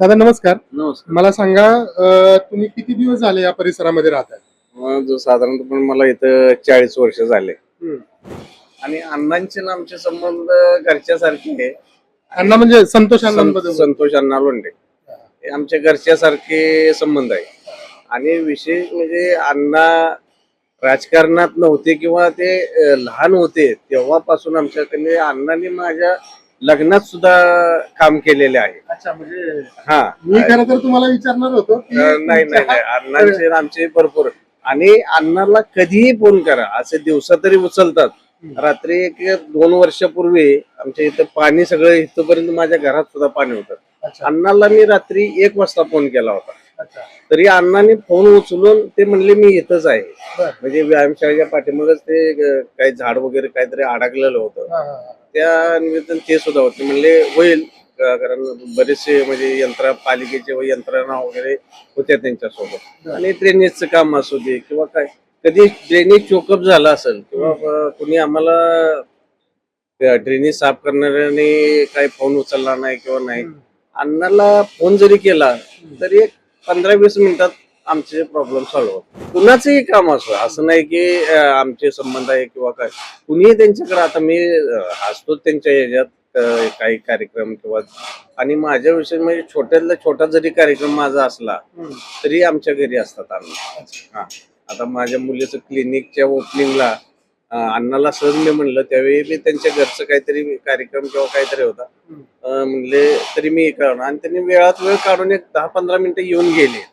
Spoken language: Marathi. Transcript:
दादा नमस्कार. नमस्कार. मला सांगा तुम्ही किती दिवस झाले या परिसरामध्ये राहताय? जो साधारणतः मला इथं 40 वर्ष झाले हम्म. आणि अण्णांचे आणि आमचे संबंध घरच्यासारखे आहे. अण्णा म्हणजे संतोष अण्णांबद्दल संतोष अण्णा लोंढे हे आमच्या घरच्यासारखे संबंध आहे. आणि विशेष म्हणजे अण्णा राजकारणात नव्हते किंवा ते लहान होते तेव्हापासून आमच्याकडे अण्णांनी माझ्या लग्नात सुद्धा काम केलेले आहे. अच्छा, म्हणजे हा मी खरं तर तुम्हाला विचारणार होतो की नाही नाही नाही अण्णांचे आणि आमचे भरपूर. आणि अण्णाला कधीही फोन करा असे दिवसा तरी उचलतात. रात्री एक 2 वर्षापूर्वी आमच्या इथं पाणी सगळं इथपर्यंत माझ्या घरात सुद्धा पाणी होतं. अच्छा, अण्णाला मी रात्री 1 वाजता फोन केला होता. अच्छा, तरी अण्णांनी फोन उचलून ते म्हणले मी इथंच आहे. बरं. म्हणजे व्यायामशाळेच्या पाठीमागच ते काही झाड वगैरे काहीतरी अडकलेलं होतं. हा, हा, हा. त्या निमित्तानं ते सुद्धा होते. म्हणले होईल कारण बरेचसे म्हणजे पालिकेचे यंत्रणा वगैरे होत्या त्यांच्यासोबत. आणि ड्रेनेजचं काम असू दे किंवा काय कधी ड्रेनेज चोकअप झाला असेल किंवा कुणी आम्हाला ड्रेनेज साफ करणाऱ्याने काही फोन उचलला नाही किंवा नाही, अण्णाला फोन जरी केला तरी एक 15-20 मिनिटात आमचे प्रॉब्लेम सॉल्व्ह होतात. कुणाचंही काम असो, असं नाही की आमचे संबंध आहे किंवा काय. कुणीही त्यांच्याकडे आता मी असतोच त्यांच्या ह्याच्यात काही कार्यक्रम किंवा. आणि माझ्या विषयी म्हणजे छोट्यातला छोटा जरी कार्यक्रम माझा असला तरी आमच्या घरी असतात अण्णा. हा आता माझ्या मुलीचं क्लिनिकच्या ओपनिंगला अण्णाला सहज मी म्हणलं त्यावेळी मी त्यांच्या घरचं काहीतरी कार्यक्रम किंवा काहीतरी होता म्हणले तरी मी करणार आणि त्यांनी वेळात वेळ काढून एक 10-15 मिनिटं येऊन गेले.